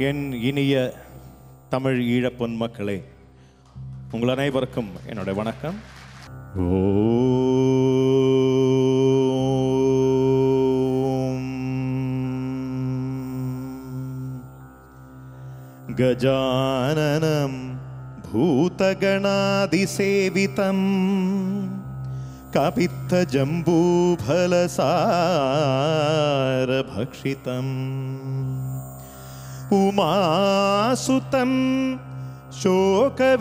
என் இனிய தமிழ் ஈழப் பொன்மக்களே, உங்கள் அனைவருக்கும் என்னுடைய வணக்கம். கஜானனம் பூதகணாதிசேவிதம் கபித்த ஜம்பூஃபலசாரபக்ஷிதம் உமாசுதம் சோகவிநாசகாரணம்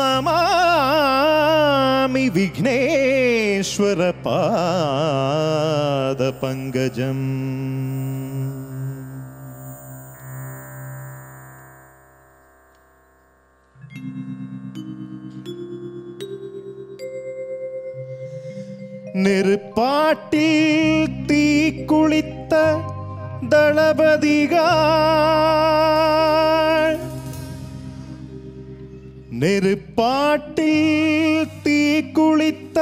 நமாமி விக்னேஸ்வர பாதபங்கஜம். நெருப்பாட்டில் தீ குளித்த தளபதிகள், நெருப்பாட்டில் தீ குளித்த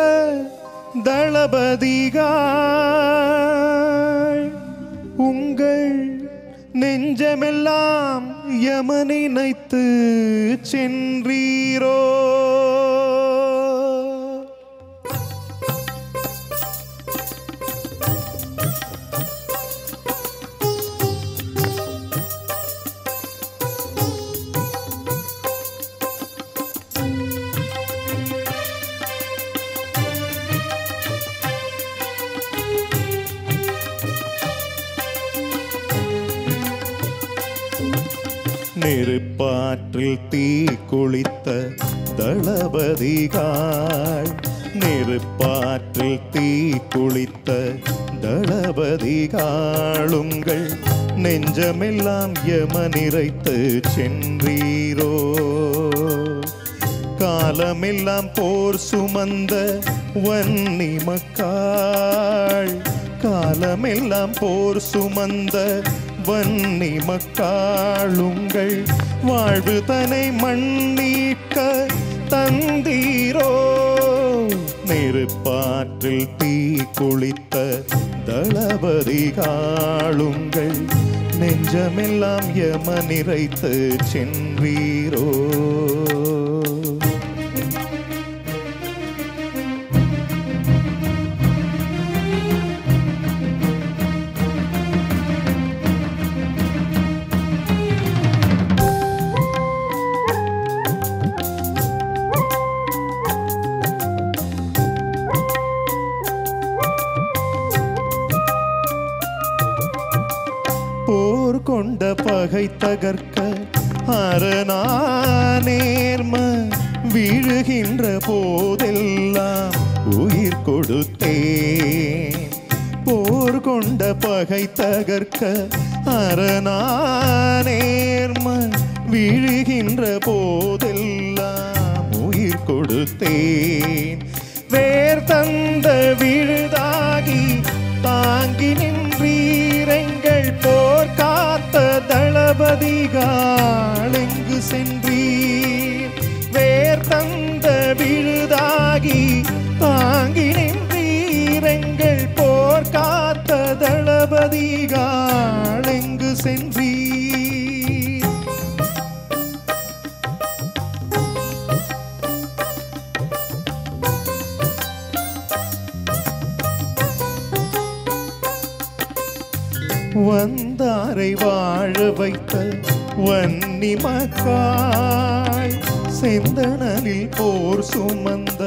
தளபதிகள், உங்கள் நெஞ்சமெல்லாம் யமனை நினைத்து சென்றீரோ? நெருப்பாற்றில் தீ குளித்த தளபதிகள், நெருப்பாற்றில் தீ குளித்த தளபதிகள், உங்கள் நெஞ்சமெல்லாம் யமனிறைத்து சென்றீரோ? காலமெல்லாம் போர் சுமந்த வன்னி மக்கள், காலமெல்லாம் போர் சுமந்த வன்னி மக்கள், உங்கள் வாழ்வு தனை மண்ணீக்க தந்தீரோ? நெருப்பாற்றில் தீ குளித்த தளபதிகள், உங்கள் நெஞ்சமெல்லாம் யமனிறைத்து சென்றீரோ? போர் கொண்ட பகை தகர்க்க அரணானேர்ம வீழுகின்ற போதெல்லாம் உயிர் கொடுத்தேன். போர் கொண்ட பகை தகர்க்க அரணானேர்ம வீழுகின்ற போதெல்லாம் உயிர் கொடுத்தேன். வேர் தந்த விழுதாகி தாங்கி நின்றீரெங்கள் போர் காத்த தளபதிகள், எங்கு சென்றீர்? வேர் தந்த விழுதாகி தாங்கி நின்றீரெங்கள் போர் காத்த தளபதிகள், எங்கு சென்றீர்? வந்தாரை வாழ வைத்த வன்னி மக்கள், செந்தணலில் போர் சுமந்த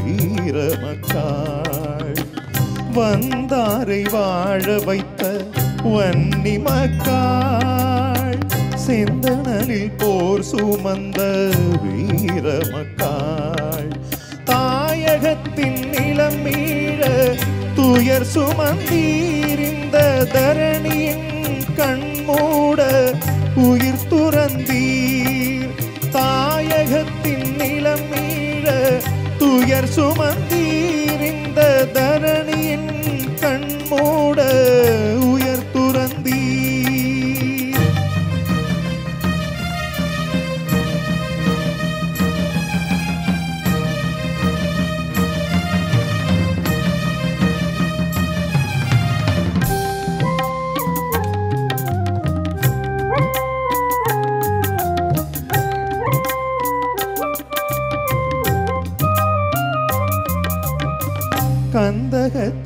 வீர மக்கள், வந்தாரை வாழ வைத்த வன்னி மக்கள், செந்தணலில் போர் சுமந்த வீர மக்கள், தாயகத்தின் நிலம் மீழ துயர் சுமந்தீரிந்த தரணியின் கண்மூட உயிர் துறந்தீர். தாயகத்தின் நிலம் மீழ துயர் சுமந்தீரிந்த தரணியின் கண்மூட உயர் துறந்தீர்.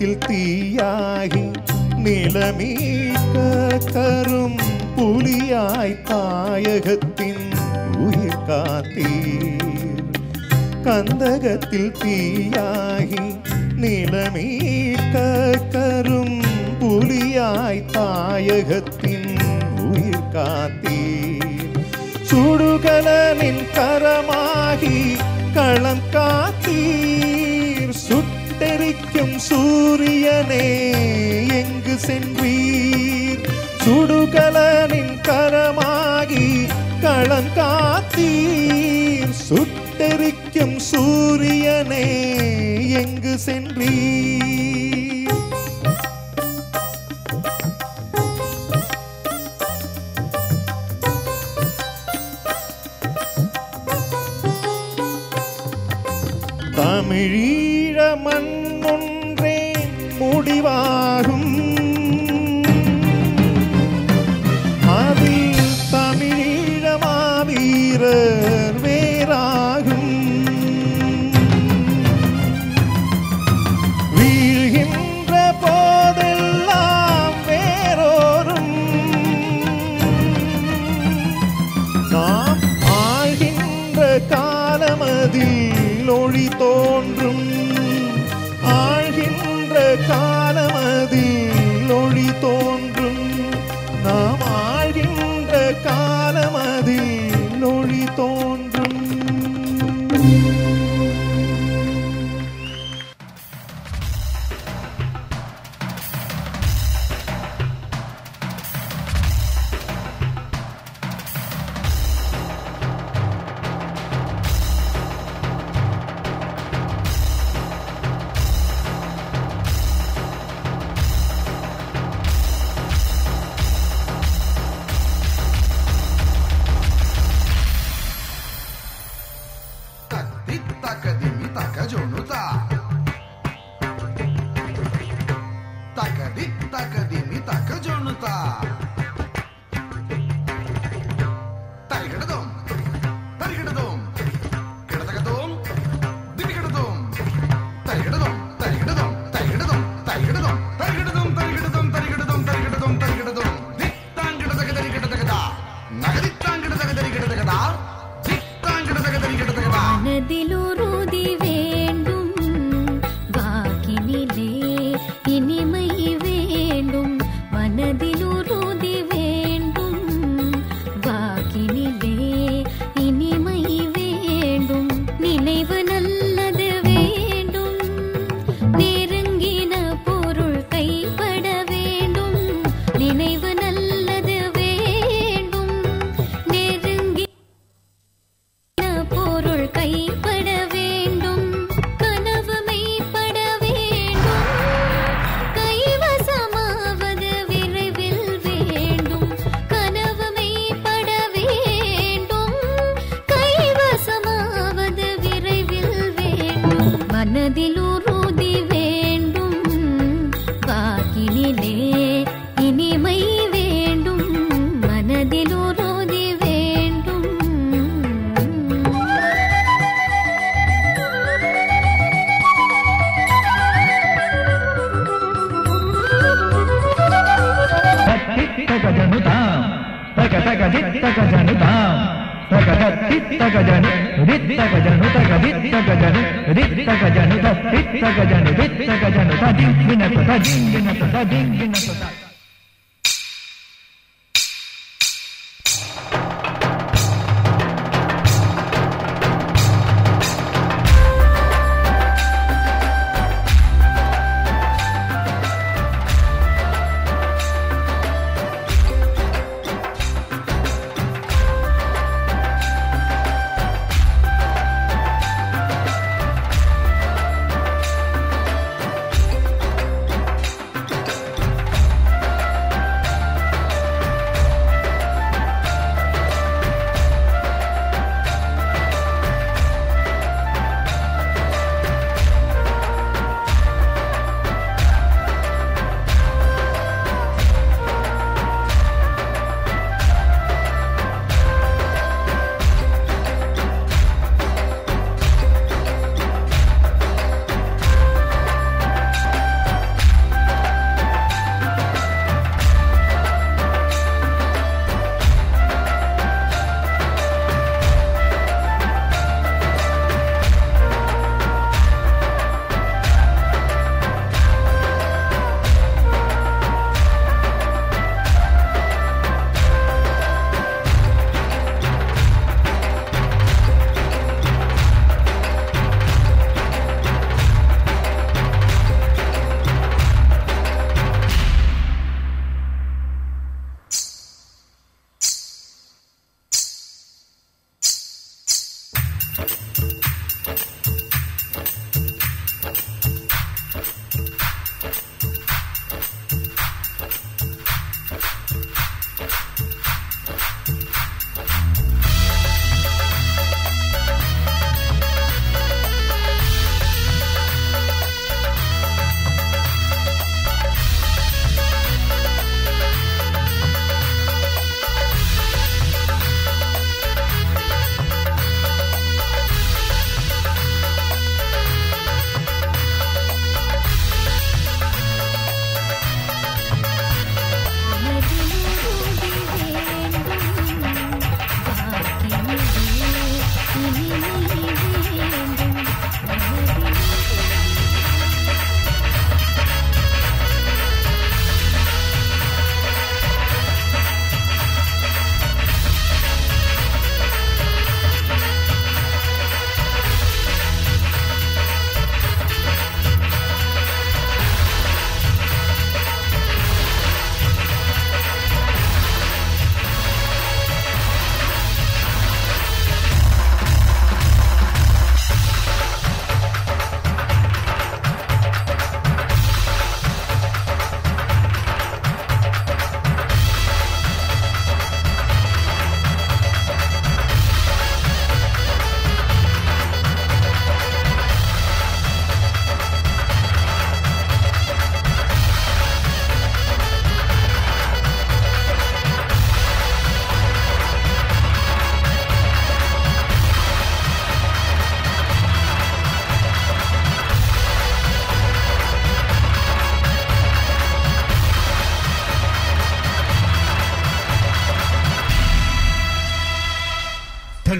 கந்தகத்தில் தீயாகி நிலமீட்க கரும் புலியாய் தாயகத்தின் உயிர் காத்தீர். கந்தகத்தில் தீயாகி நிலமீட்க கரும் புலியாய் தாயகத்தின் உயிர் காத்தீர். சுடுகலனின் கரமாகி களம் காத்தீர். சுட்டெரிக்கும் சூரியனே எங்கு சென்றீர்? சுடுகலனின் கரமாகி களம் காத்தீர். சுட்டெரிக்கும் சூரியனே எங்கு சென்றீர்? தமிழீழ மண்ணொன்றே முடிவாகும். அதில் தமிழீழ மாவீரர் வேறாகும். வீழ்கின்ற போதெல்லாம் வேறோரும் நாம் ஆழ்கின்ற காலமதில் ஒளி தோன்றும். ஆழ்கின்ற காலமதில் ஒளி தோன்றும். நாம் ஆழ்கின்ற காலமதில் ஒளி தோன்றும்.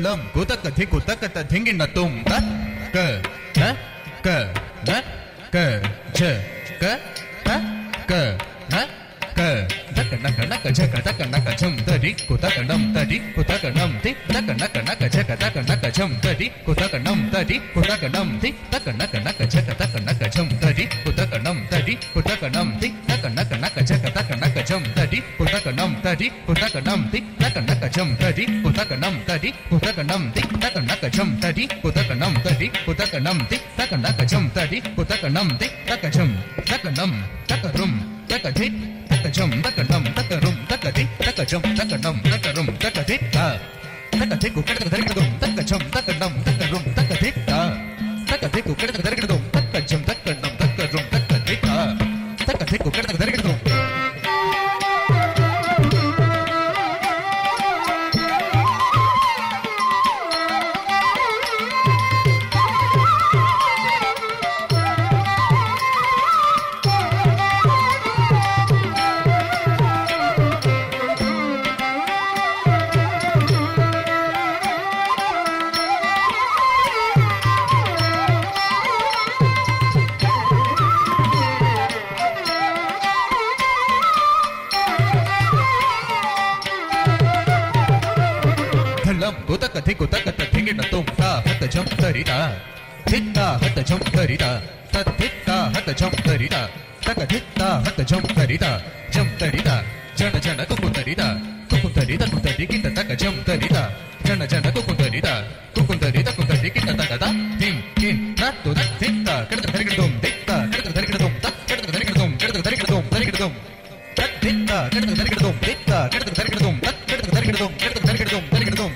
தளம் குதக்க தி குதக்க திங்கின தும் த க த க த க ஜ க த க த க தக்க நக்க நக்க ஜக தக்க நக்க ஜம் தடி குதக்க நம் தடி குதக்க நம் தி தக்க நக்க நக்க ஜக தக்க நக்க ஜம் தடி குதக்க நம் தடி குதக்க நம் தி தக்க நக்க நக்க ஜக தக்க நக்க ஜம் தடி குதக்க நம் தடி குதக்க நம் தி தக்க நக்க நக்க ஜக தக்க நக்க ஜம் தடி குதக்க நம் தடி குதக்க நம் தி தக்க நக்க ஜம் தடி குதக்க நம் தடி குதக்க நம் தி தக்க நக்க ஜம் தடி குதக்க நம் தடி குதக்க நம் தி தக்க நக்க ஜம் தடி குதக்க நம் தி தக்க ஜம் தக்க நம் தக்க ரும் தக்க தி தக்க ஜம் தக்க நம் தக்க ரும் தக்க தி தக்க ஜம் தக்க நம் தக்க ரும் தக்க தி தா தக்க தி குக்கட தரிக்கடும் தக்க ஜம் தக்க நம் தக்க ரும் தக்க தி தா தக்க தி குக்கட தரிக்கடும் தக்க ஜம் தக்க நம் தக்க ரும் தக்க தி தா தக்க தி குக்கட தரிக்கடும் குதக்க தி குதக்க திங்கின தும் தா ஹத்த ஜம் தரிதா தித்தா ஹத்த ஜம் தரிதா தத் தித்தா ஹத்த ஜம் தரிதா தக்க தித்தா ஹத்த ஜம் தரிதா ஜம் தரிதா ஜன ஜன குகு தரிதா குந்தரி கிட்ட தக்க ஜம் தரிதா ஜன ஜன குகு தரிதா கிட்ட தக்க தா திம் கின் நத்து தக் தித்தா கிட்ட தரிக்கிடும் தித்தா கிட்ட தரிக்கிடும் தக் கிட்ட தரிக்கிடும் கிட்ட தரிக்கிடும் தரிக்கிடும் தக் தித்தா கிட்ட தரிக்கிடும் தித்தா கிட்ட தரிக்கிடும் தக் கிட்ட தரிக்கிடும் கிட்ட தரிக்கிடும் தரிக்கிடும்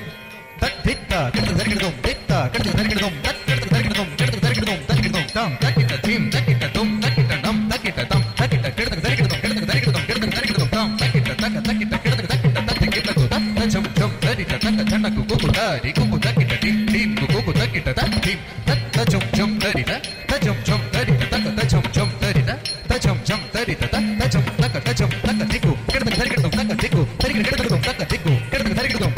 தக் தித்தா கிட்ட தரிக்கிடும் தித்தா கிட்ட தரிக்கிடும் தக் கிட்ட தரிக்கிடும் கிட்ட தரிக்கிடும் தரிக்கிடும் தாம் தக்கிட்ட தீம் தக்கிட்ட தும் தக்கிட்ட நம் தக்கிட்ட தம் தக்கிட்ட கிட்ட தரிக்கிடும் கிட்ட தரிக்கிடும் கிட்ட தரிக்கிடும் தாம் தக்கிட்ட தக்க தக்கிட்ட கிட்ட தக்கிட்ட தக்கிட்ட து தக் ஜம் ஜம் தரிட்ட தக்க ஜன குகு தாரி குகு தக்கிட்ட டீம் டீம் குகு தக்கிட்ட தக் டீம் தக் ஜம் ஜம் தரிட்ட தஜம் ஜம் தரிட்ட தக்க தஜம் ஜம் தரிட்ட தஜம் ஜம் தரிட்ட தக் தஜம் தக்க தஜம் தக்க திக்கு கிட்ட தரிக்கிடும் தக்க திக்கு தரிக்கிட்ட கிட்ட தக்க திக்கு கிட்ட தரிக்கிடும்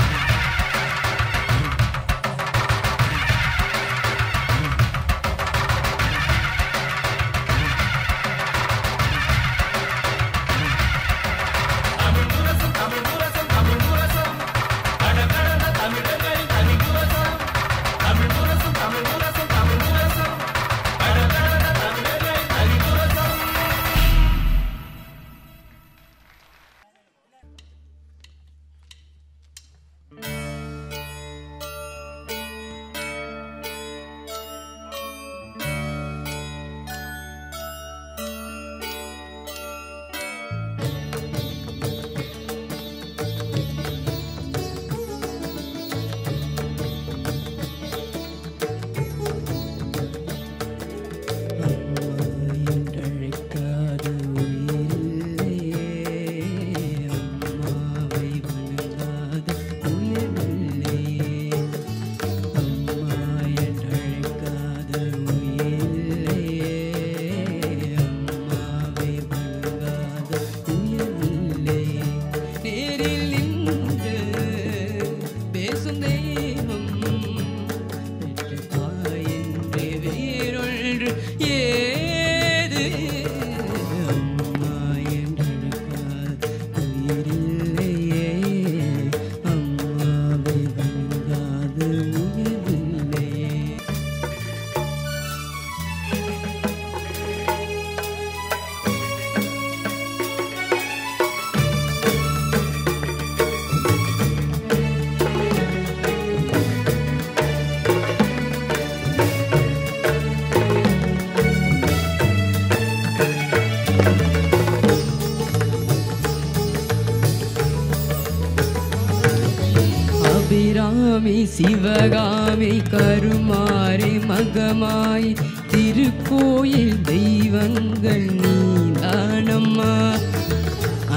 சிவகாமி கருமாரி மகமாய் திருக்கோயில் தெய்வங்கள் நீதானம்மா.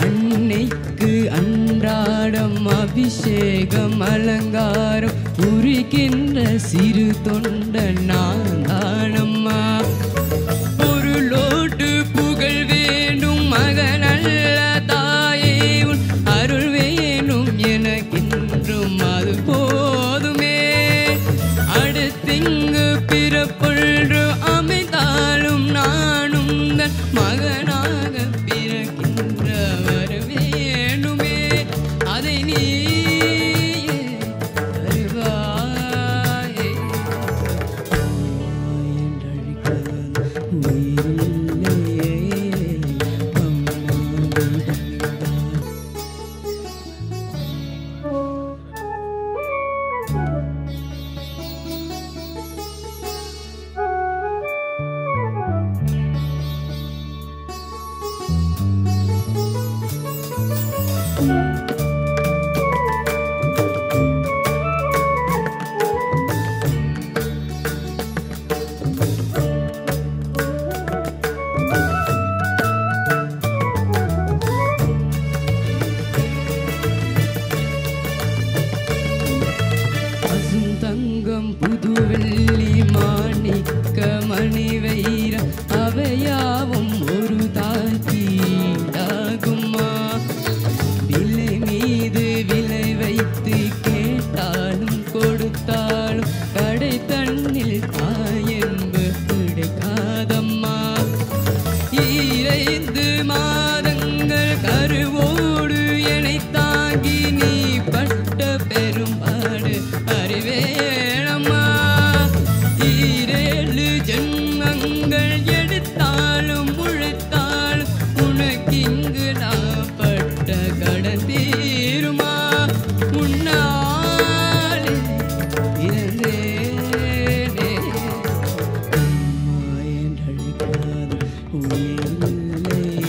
அன்னைக்கு அன்றாடம் அபிஷேகம் அலங்காரம் புரிகின்ற சிறு தொண்ட நான் தானம்மா. ஒரு லோட்டு புகழ் வேண்டும் மகனல்ல தாயே உன் அருள் வேணும் எனக்கென்றும் அது போதுமே. பிறக்கின்ற வர வேணுமே அதை நீ தருவாயே புதுவெள்ளி மாணிக்க மணி வைர அவையாவும் ஒரு தாக்கீடாகுமா விலை மீது விலை வைத்து கேட்டாலும் கொடுத்தாலும் கடை தண்ணில் தாயன்பு கிடைக்காதம்மா 2 மாதங்கள் கருவோடு என்னை தாங்கி நீ பட்ட பெரும்பாடு அறிவே ஜென்மங்கள் எடுத்தாலும் உழைத்தாலும் உனக்கிங்கு நான் பட்ட கடன் தீருமா உன்னாலே இறந்தேனே அம்மா என்றழைக்காத உயிரில்லையே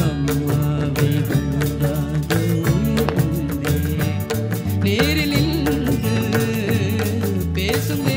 அம்மாவை கண்டாத உயிரில்லையே நேரில் நின்று பேசும்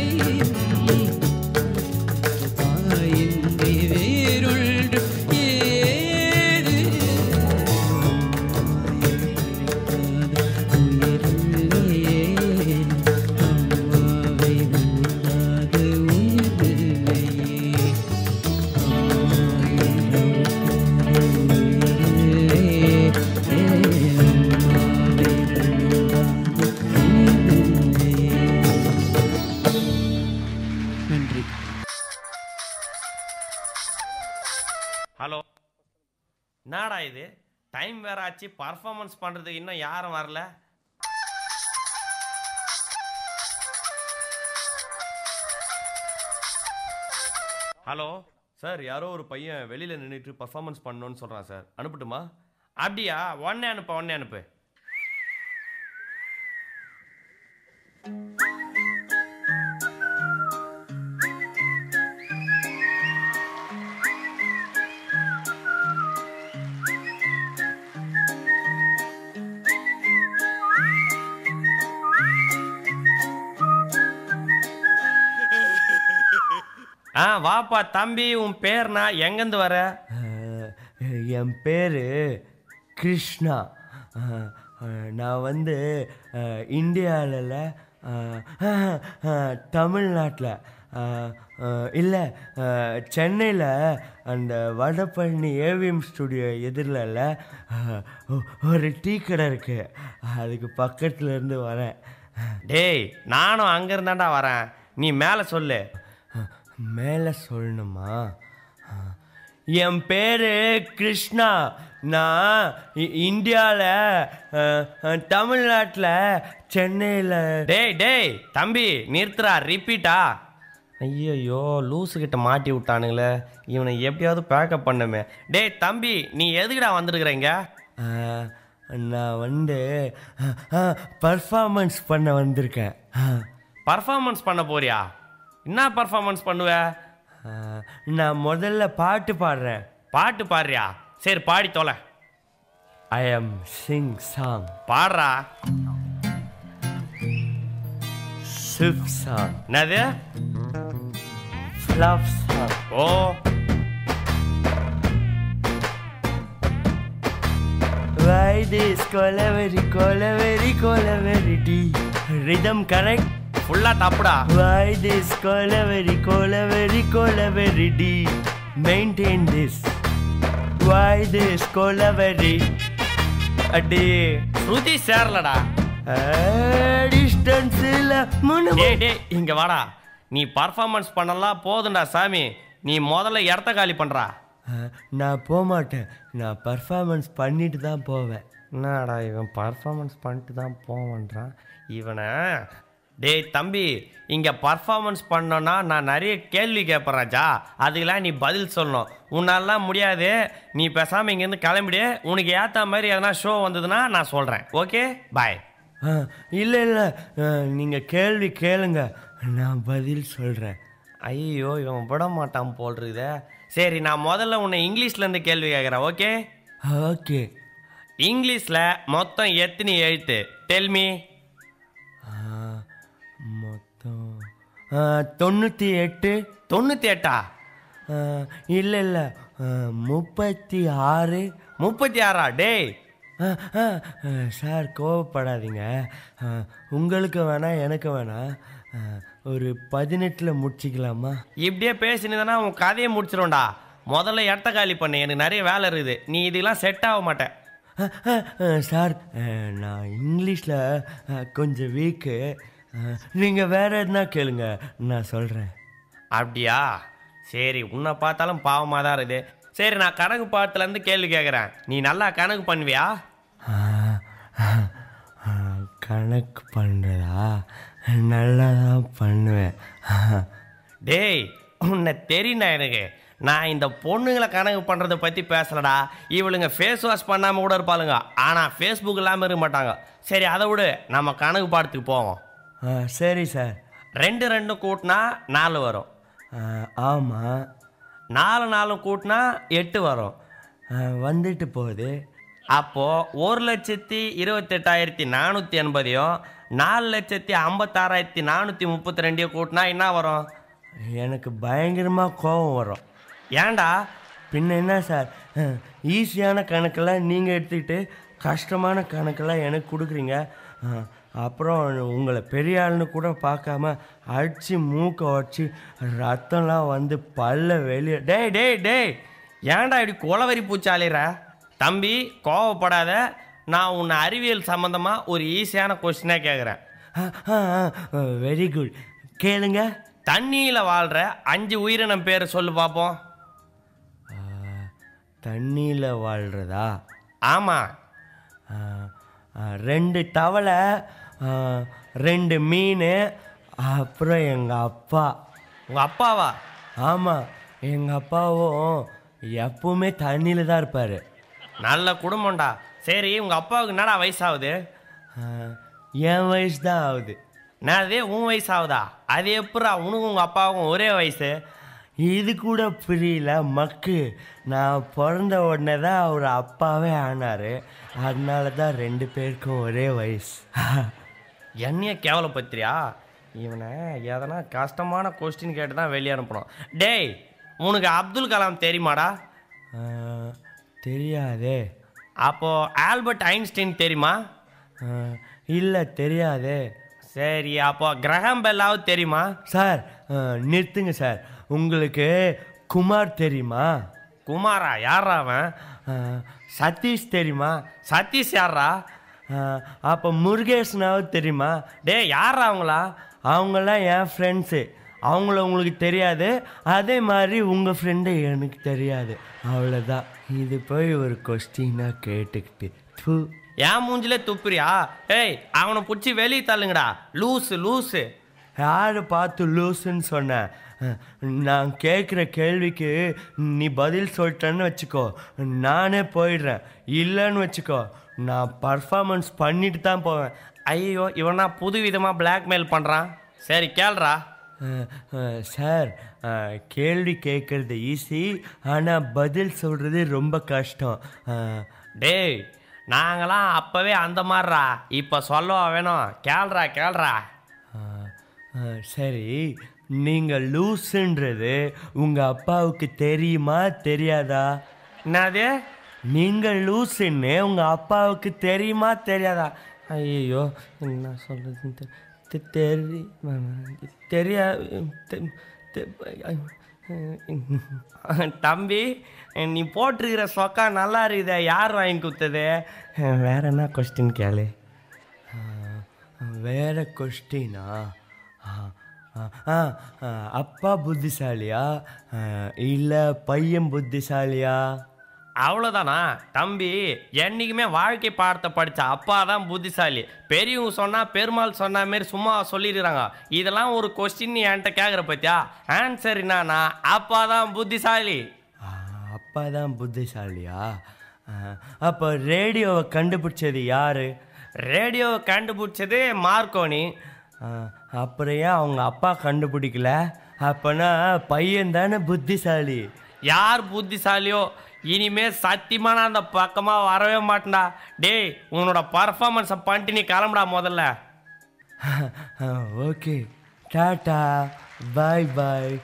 ஹலோ, என்னடா இது? டைம் வேற ஆச்சு, பர்ஃபார்மன்ஸ் பண்ணுறதுக்கு இன்னும் யாரும் வரல. ஹலோ சார், யாரோ ஒரு பையன் வெளியில் நின்றுட்டு பர்ஃபார்மன்ஸ் பண்ணணும்னு சொல்கிறான் சார், அனுப்பட்டுமா? அப்படியா? உடனே அனுப்பு. வாப்பா தம்பி, உன் பேர்னா? எங்கேருந்து வர? என் பேர் கிருஷ்ணா. நான் வந்து இந்தியாவில் தமிழ்நாட்டில் இல்லை சென்னையில் அந்த வடபழனி ஏவிஎம் ஸ்டுடியோ எதிரில் ஒரு டீ கடை இருக்குது, அதுக்கு பக்கத்தில் இருந்து வரேன். டேய், நானும் அங்கேருந்தாண்டா வரேன், நீ மேலே சொல்லு. மேலே சொல்லணுமா? என் பேர் கிருஷ்ணா. நான் இந்தியாவில் தமிழ்நாட்டில் சென்னையில். டேய் தம்பி நிறுத்துறா, ரிப்பீட்டா? ஐயோ, லூஸுக்கிட்ட மாட்டி விட்டானுங்களே, இவனை எப்படியாவது பேக்கப் பண்ணுமே. டேய் தம்பி, நீ எதுக்குடா வந்துருக்குறீங்க? நான் வந்து பர்ஃபார்மன்ஸ் பண்ண வந்திருக்கேன். பர்ஃபார்மன்ஸ் பண்ண போறியா? என்ன பர்ஃபார்மன்ஸ் பண்ணுவ? நான் முதல்ல பாட்டு பாடுறேன். பாட்டு பாடுறியா? சரி, பாடி தொலை. I am sing song. பாடுறா. Swift song. என்னது? Fluff song. ஓ, why this கொலவெரி டி ரிதம் கரெக்ட்? ஃபுல்லா தப்புடா. why this Kolaveri di maintain this. why this Kolaveri அடி ஸ்ருதி சேரலடா. டிஸ்டன்ஸில் டேய் இங்க வாடா. நீ பர்ஃபார்மன்ஸ் பண்ணலாம் போதும்டா சாமி, நீ முதல்ல இடத்த காலி பண்றா. நான் போக மாட்டேன், நான் பர்ஃபார்மன்ஸ் பண்ணிட்டு தான் போவேன். என்னடா இவன் பர்ஃபார்மன்ஸ் பண்ணிட்டு தான் போவேன்றான் இவனை. டேய் தம்பி, இங்கே பர்ஃபார்மன்ஸ் பண்ணோன்னா நான் நிறைய கேள்வி கேட்பேன் ராஜா, அதுக்கெல்லாம் நீ பதில் சொல்லணும். உன்னாலாம் முடியாது, நீ பேசாமல் இங்கேருந்து கிளம்பிடு. உனக்கு ஏற்ற மாதிரி எதனா ஷோ வந்ததுன்னா நான் சொல்கிறேன். Okay bye. இல்லை இல்லை, நீங்கள் கேள்வி கேளுங்க, நான் பதில் சொல்கிறேன். ஐயோ இவன் விட மாட்டான் போல் இருக்குதே. சரி, நான் முதல்ல உன்னை இங்கிலீஷ்லேருந்து கேள்வி கேட்குறேன். Okay okay. இங்கிலீஷில் மொத்தம் எத்தனை எழுத்து? டெல்மி. மொத்தம் 98. 98? இல்லை இல்லை, 36. 36? டேய் சார் கோவப்படாதீங்க, உங்களுக்கு வேணாம் எனக்கு வேணாம், ஒரு 18 முடிச்சிக்கலாமா? இப்படியே பேசினதுன்னா உன் கதையை முடிச்சிடும்டா. முதல்ல இடத்த காலி பண்ணு, எனக்கு நிறைய வேலை இருக்குது. நீ இதெல்லாம் செட் ஆக மாட்டேன். சார் நான் இங்கிலீஷில் கொஞ்சம் வீக்கு, நீங்கள் வேறு எதுனா கேளுங்க, நான் சொல்கிறேன். அப்படியா? சரி, உன்னை பார்த்தாலும் பாவமாக தான் இருக்குது. சரி, நான் கணக்கு பாடத்துலேருந்து கேள்வி கேட்குறேன். நீ நல்லா கணக்கு பண்ணுவியா? கணக்கு பண்ணுறதா? நல்லா தான் பண்ணுவேன். டேய் உன்னை தெரியுண்ணா எனக்கு. நான் இந்த பொண்ணுங்களை கணக்கு பண்ணுறதை பற்றி பேசலடா. இவளுங்க ஃபேஸ் வாஷ் பண்ணாமல் கூட இருப்பாளுங்க, ஆனால் ஃபேஸ்புக் இல்லாமல் இருக்க மாட்டாங்க. சரி, அதை விடு, நம்ம கணக்கு பாடத்துக்கு போவோம். சரி சார். 2 2 கூட்டினா 4 வரும். ஆமாம். 4 4 கூட்டினா 8 வரும். வந்துட்டு போகுது. அப்போது 1,28,480 4,56,432 கூட்டினா என்ன வரும்? எனக்கு பயங்கரமாக கோபம் வரும். ஏன்டா? பின்ன என்ன சார், ஈஸியான கணக்கெல்லாம் நீங்கள் எடுத்துக்கிட்டு கஷ்டமான கணக்கெல்லாம் எனக்கு கொடுக்குறீங்க. அப்புறம் உங்களை பெரிய ஆளுன்னு கூட பார்க்காம அடித்து மூக்கை உடச்சி ரத்தம்லாம் வந்து பல்ல வெளியே. டேய் டேய் டேய், ஏன்டா இப்படி குலவரி பூச்சாலிற? தம்பி கோவப்படாத, நான் உன்னை அறிவியல் சம்மந்தமாக ஒரு ஈஸியான கொஸ்டினாக கேட்குறேன். வெரி குட், கேளுங்க. தண்ணியில் வாழ்கிற 5 உயிரினம் பேர் சொல்லு பார்ப்போம். தண்ணியில் வாழ்கிறதா? ஆமாம். 2 தவளை, 2 மீன், அப்புறம் எங்கள் அப்பா. உங்கள் அப்பாவா? ஆமாம், எங்கள் அப்பாவும் எப்பவுமே தண்ணியில் தான் இருப்பார். நல்ல குடும்பம்டா. சரி, உங்கள் அப்பாவுக்கு என்னடா வயசாகுது? என் வயசு தான் ஆகுது. என்னது உன் வயசு ஆகுதா? அது எப்படா உனக்கும் உங்கள் அப்பாவுக்கும் ஒரே வயசு? இது கூட புரியல மக்கு. நான் பிறந்த உடனே தான் அவர் அப்பாவே ஆனார், அதனால தான் 2 பேருக்கும் ஒரே வயசு. என்னைய கேவலப்படுத்துறியா? இவனை எதனா கஷ்டமான கொஸ்டின் கேட்டு தான் வெளியே அனுப்பணும். டேய், உனக்கு அப்துல் கலாம் தெரியுமாடா? தெரியாதே. அப்போது ஆல்பர்ட் ஐன்ஸ்டைன் தெரியுமா? இல்லை தெரியாதே. சரி, அப்போ கிரஹாம் பெல்லாவது தெரியுமா? சார் நிறுத்துங்க சார், உங்களுக்கு குமார் தெரியுமா? குமாரா? யாரா அவன்? சதீஷ் தெரியுமா? சதீஷ் யாரா? அப்போ முருகேசனாவது தெரியுமா? டே யாரா அவங்களா? அவங்களாம் என் ஃப்ரெண்ட்ஸு, அவங்கள உங்களுக்கு தெரியாது, அதே மாதிரி உங்கள் ஃப்ரெண்டு எனக்கு தெரியாது, அவ்வளோதான். இது போய் ஒரு கொஸ்டினாக கேட்டுக்கிட்டு தூ. என் மூஞ்சிலே துப்புறியா? ஏய், அவனை பிடிச்சி வெளியே தள்ளுங்கடா. Loose loose. யார் பார்த்து லூஸுன்னு சொன்னேன்? நான் கேட்குற கேள்விக்கு நீ பதில் சொல்லிட்டேன்னு வச்சுக்கோ, நானே போயிடுறேன். இல்லைன்னு வச்சுக்கோ, நான் பர்ஃபார்மன்ஸ் பண்ணிட்டு தான் போவேன். ஐயோ, இவனா புது விதமாக பிளாக்மெயில் பண்ணுறான். சரி கேள்றா. சார், கேள்வி கேட்குறது ஈஸி, ஆனால் பதில் சொல்கிறது ரொம்ப கஷ்டம். டேய், நாங்களாம் அப்போவே அந்த மாதிரிடா, இப்போ சொல்லவா வேணும்? கேள்றா கேள்றா. சரி, நீங்கள் லூஸுன்றது உங்கள் அப்பாவுக்கு தெரியுமா தெரியாதா? என்னது? நீங்கள் லூஸுன்னு உங்கள் அப்பாவுக்கு தெரியுமா தெரியாதா? ஐயோ, என்ன சொல்கிறது தெரியா. தம்பி, நீ போட்டிருக்கிற சொக்கா நல்லா இருக்குதே, யார் வாங்கி கொடுத்தது? வேற என்ன கொஸ்டின் கேளு. வேறு கொஸ்டினா? அப்பா புத்திசாலியா இல்லை பையன் புத்திசாலியா? அவ்வளோதானா தம்பி? என்றைக்குமே வாழ்க்கை பாடத்தை படித்த அப்பா தான் புத்திசாலி. பெரியவங்க சொன்னால் பெருமாள் சொன்ன மாரி சும்மா சொல்லிடுறாங்க. இதெல்லாம் ஒரு கொஸ்டின் என்கிட்ட கேட்குற பற்றியா? ஆன்சர் என்னன்னா அப்பா தான் புத்திசாலி. அப்பா தான் புத்திசாலியா? அப்போ ரேடியோவை கண்டுபிடிச்சது யார்? ரேடியோவை கண்டுபிடிச்சது மார்க்கோனி. அப்புறம் ஏன் அவங்க அப்பா கண்டுபிடிக்கல? அப்போனா பையன் தானே புத்திசாலி. யார் புத்திசாலியோ இனிமே சத்தியமா நான் அந்த பக்கமாக வரவே மாட்டேன்டா. டேய் உன்னோட பர்ஃபார்மன்ஸை பண்ணிட்டு நீ கிளம்புடா முதல்ல. ஓகே, டாடா, பாய் பாய்.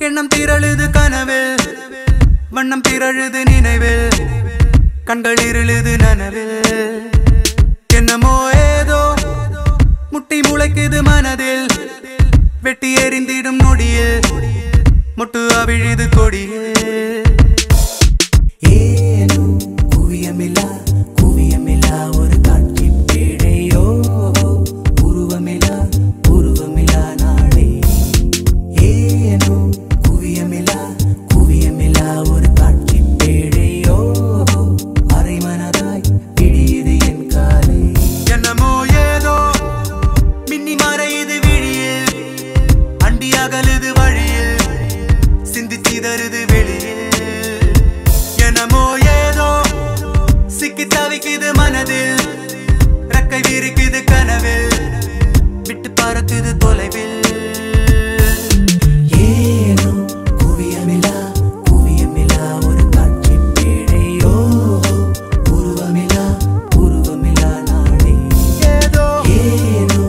எண்ணம் திரழுது கனவில், வண்ணம் திரழுது நினைவில், கண்கள் இருளுது நனவில். என்னமோ ஏதோ முட்டி முளைக்குது மனதில், வெட்டி எறிந்திடும் நொடியில் முட்டு அவிழுது கொடியில். ஏனோ குவியமில்லா குவியமில்லா ஒரு காட்சி பேடையோ, உருவமில்லா உருவமில்லா நாளே. ஏனோ குவியமில்லா குவியமில்லா ஒரு காட்சி பேடையோ, அரை மனதாய் பிடியுது என் காலை. என்னமோ ஏதோ மின்னி மறையுது விழியில், அண்டி அகலுது வழியில், சிந்தி சிதறுது வெளியில். என்னமோ ஏதோ சிக்கி தவிக்குது மனதில், ரெக்கை விரிக்குது கனவில், விட்டு பறக்குது தொலைவில். ஏனோ குவியமில்லா குவியமில்லா ஒரு காட்சி பேடையோ, உருவமில்லா உருவமில்லா நாளே. ஏனோ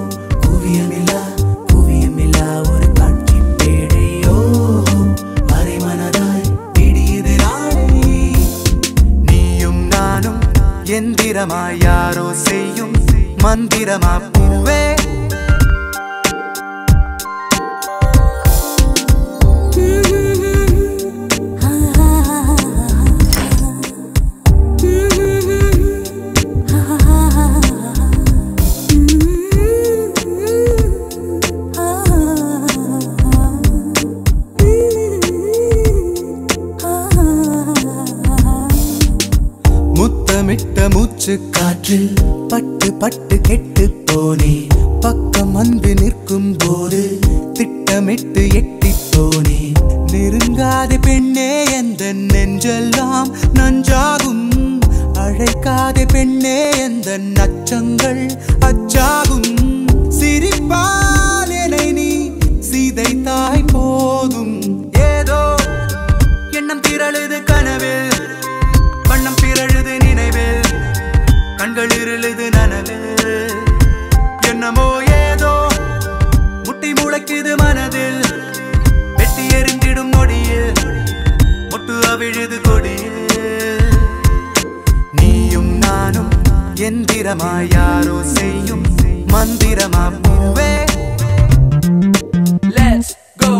குவியமில்லா குவியமில்லா ஒரு காட்சி பேடையோ, அரை மனதாய் பிடியுது நாளே. நீயும் நானும் எந்திரமாய் யாரோ செய்யும் மந்திரமா பூவே. முத்தமிட்ட மூச்சு காற்றில் பட்டு பட்டு கெட்டு போனே, பக்கம் வந்து நிற்கும் போது திட்டமிட்டு எட்டி போனே. நெருங்காத பெண்ணே எந்த நெஞ்செல்லாம் நஞ்சாகும், அழைக்காத பெண்ணே எந்த நச்சங்கள் அச்சாகும். சிரிப்பால் என்னை நீ சிதைத்தாய் போதும். ஏதோ எண்ணம் திரழுது கனவில், வண்ணம் பிறழுது நினைவில், கண்கள் இருளுது நனவில். என்னமோ ஏதோ முட்டி முளைக்குது மனதில், வெட்டி எறிந்திடும் நொடியில் முட்டு அவிழுது கொடியில். நீயும் நானும் எந்திரமாய் யாரோ செய்யும் மந்திரமா பூவே. Let's go,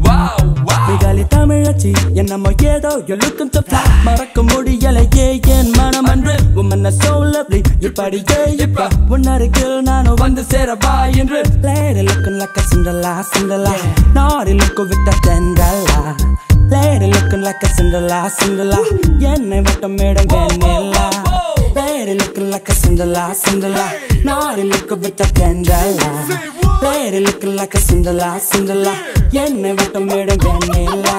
wow, wow. மிகாலி தமிழச்சி என்னமோ ஏதோ you're looking so fly, மறக்க முடியலையே என் மனம் அன்று. woman are so lovely, இப்படியே இப்ப உன்னருகில் நானும் வந்து சேரவா என்று. lady looking like a Cinderella, Cinderella, naughty look with a Cinderella. lady looking like a Cinderella, Cinderella, என்னை மட்டும் madam Vennila. lady looking like a Cinderella, Cinderella, naughty look with a Cinderella. lady looking like a Cinderella, Cinderella, என்னை மட்டும் madam வெண்ணிலா.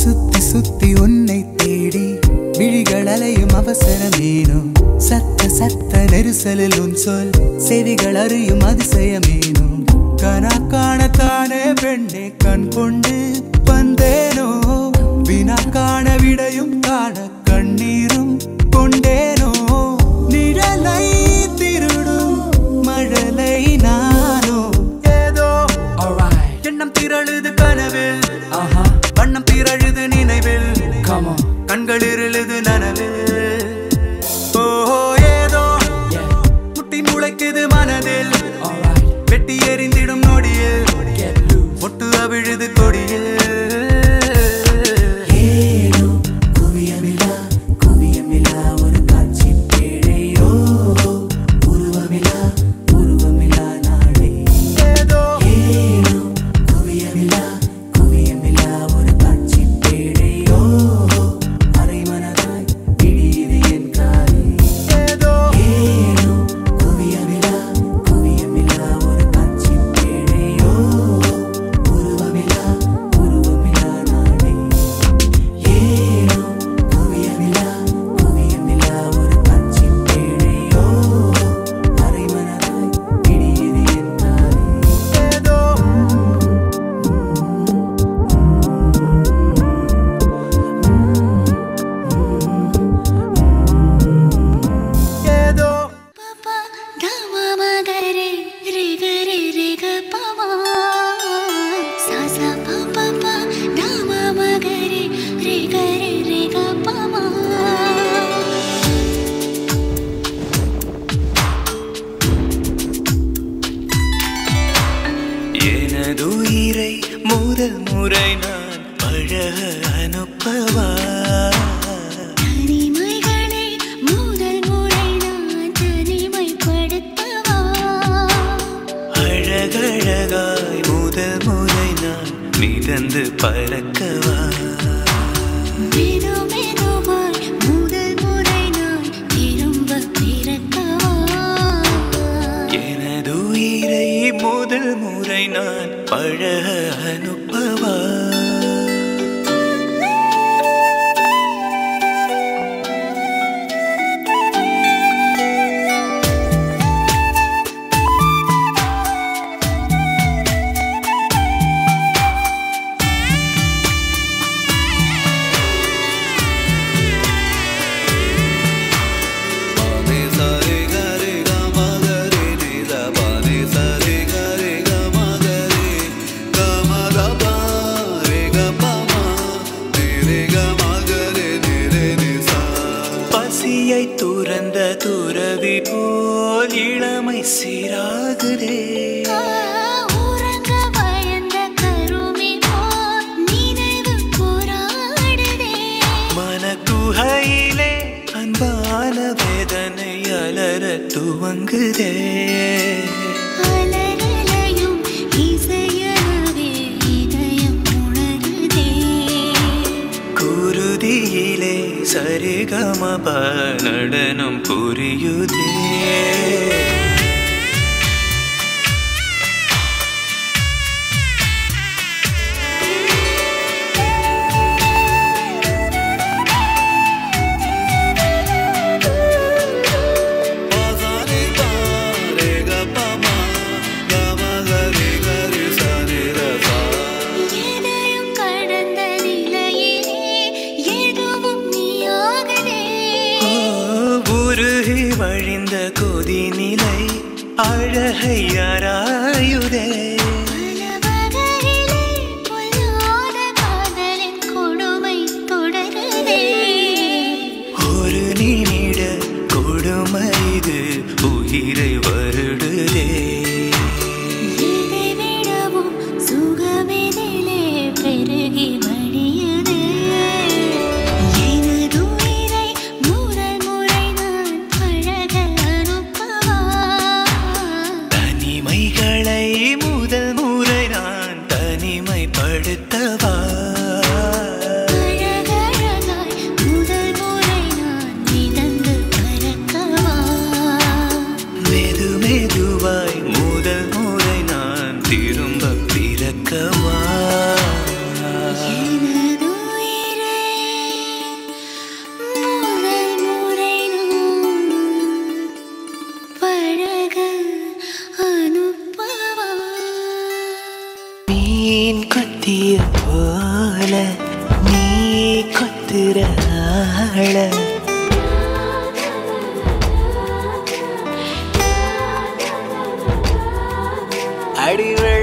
சுத்தி சுத்தி உன்னை தேடி விழிகள் அலையும் அவசரமேனும், சத்த சத்த நெரிசலில் உன் சொல் செவிகள் அறியும் அதிசயமேனும். கனா காணத்தானே பெண்ணே கண் கொண்டு வந்தேனோ வினா காண விடையும் காண கண்ணீரும் கொண்டேனோ நிழலை திருடும் மழலை நானோ ஏதோ எண்ணம் திரழுது கனவில் வண்ணம் திரழுது நினைவில் கண்கள் இருளுது நனவில் ஏதோ முட்டி முளைக்குது மனதில் வெட்டி எறிந்திடும் நொடியில் ஒட்டு அவிழுது கொடியில் எனதுயிரை முதல் முறை நான் பழக அனுப்பவா தனிமைகளை முதல் முறை நான் தனிமைப்படுத்தவா அழகழகாய் முதல் முறை நான் மிதந்து பறக்கவா மெது மெதுவாய் முதல் முறை நான் திரும்ப பிறக்கவா எனதுயிரை முதல் முறை நான் பழக அனுப்பவா பசியை துறந்த துறவி போல் இளமை சீராகுதே உறங்க பயந்த கருமி போல் நினைவு போராடுதே மனக்குகையிலே அன்பான வேதனை அலற துவங்குதே அலறலையும் இசையவே இதயம் உணருதே குருதியிலே சரிகமப நடனம் புரியுதே எதையும் கடந்த நிலையிலே எதுவும் நீயாகதே உருகி வழிந்த கொதி நிலை அழகை ஆராயுதே பல வகையிலே பொல்லாத காதலின் கொடுமை தொடருதே ஒரு நிமிட கொடுமை இது உயிரை வருடுதே இதை விடவும் சுகமெதிலே பெருகி வழியுதே எனதுயிரை முதல் முறை நான் பழக அனுப்பவா தனிமைகளை முதல்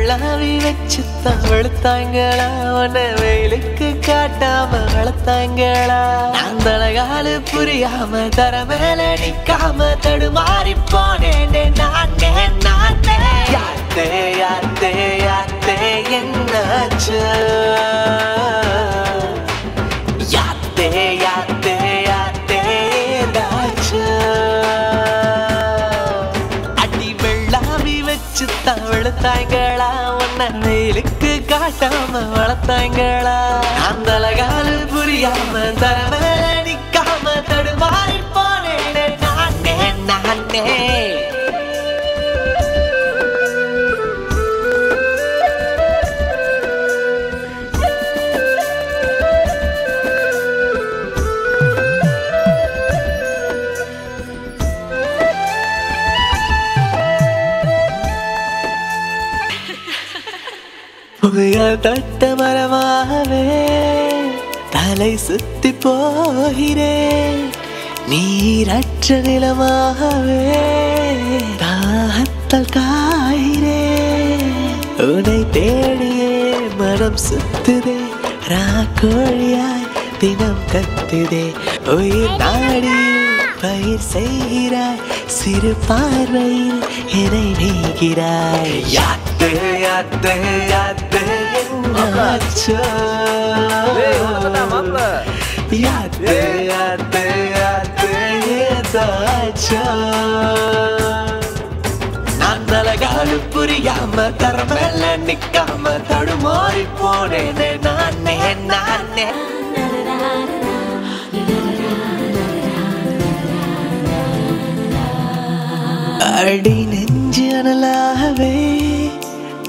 வெள்ளாவி வச்சு வெளுத்தாங்களா உன்னை வெயிலுக்கு காட்டாம வளர்த்தாங்களா அந்த அழகாலு புரியாம தர மேல நிக்காம தடுமாறி போனேன் நானே நானே யாத்தே யாத்தே யாத்தே என்னாச்சு யாத்தே யாத்தே யாத்தே ஏதாச்சு அடி வெள்ளாவி வச்சு வெளுத்தாங்களா உன்னை வெயிலுக்கு காட்டாம வளர்த்தாங்களா அந்த அழகாலு புரியாம தர மேல நிக்காம தடுமாறி போனேன் நானே நானே புகையால் தட்ட மரமாகவே தலை சுத்தி போகிறேன் நீரற்ற நிலமாகவே தாகத்தால் காகிறேன் உன்னை தேடியே மனம் சுத்துதே ராக்கோழியாய் தினம் கத்துதே உயிர் நாடி பயிர் செய்கிறாய் சிறு பார்வையில் என்னை நீகிறாய் யாத்து யாத்து யாத்து என்னாச்சோ யாத்து யாத்து யாத்து ஏதாச்சோ நான் அழகாலு புரியாம தரமேல நிக்காம தடுமாறி போனேனே நானே நானே அடி நெஞ்சு அனலாகவே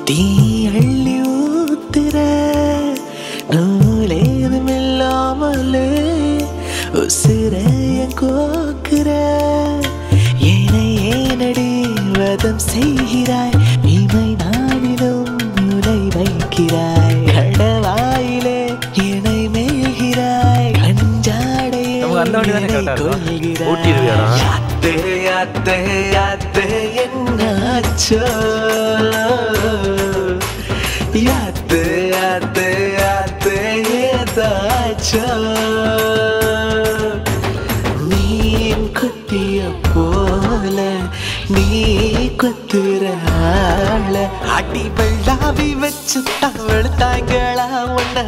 தீ அள்ளி ஊத்துற நூலேதும் இல்லாமலே உசிரைய கோக்குற ஏனை ஏனடி வதம் செய்கிறாய் இமை நாடிலும் முனை வைக்கிறாய் கடவாயிலே என்னை மேய்கிறாய் கஞ்சாடையை கொள்கிறாய் யாத்து யாத்து யாத்து என்னாச்சோ யாத்து யாத்து யாத்து ஏதாச்சோ மீன் கொத்திய போல நீ கொத்துற ஆள அடி வெள்ளாவி வச்சு வெளுத்தாங்களா உன்னை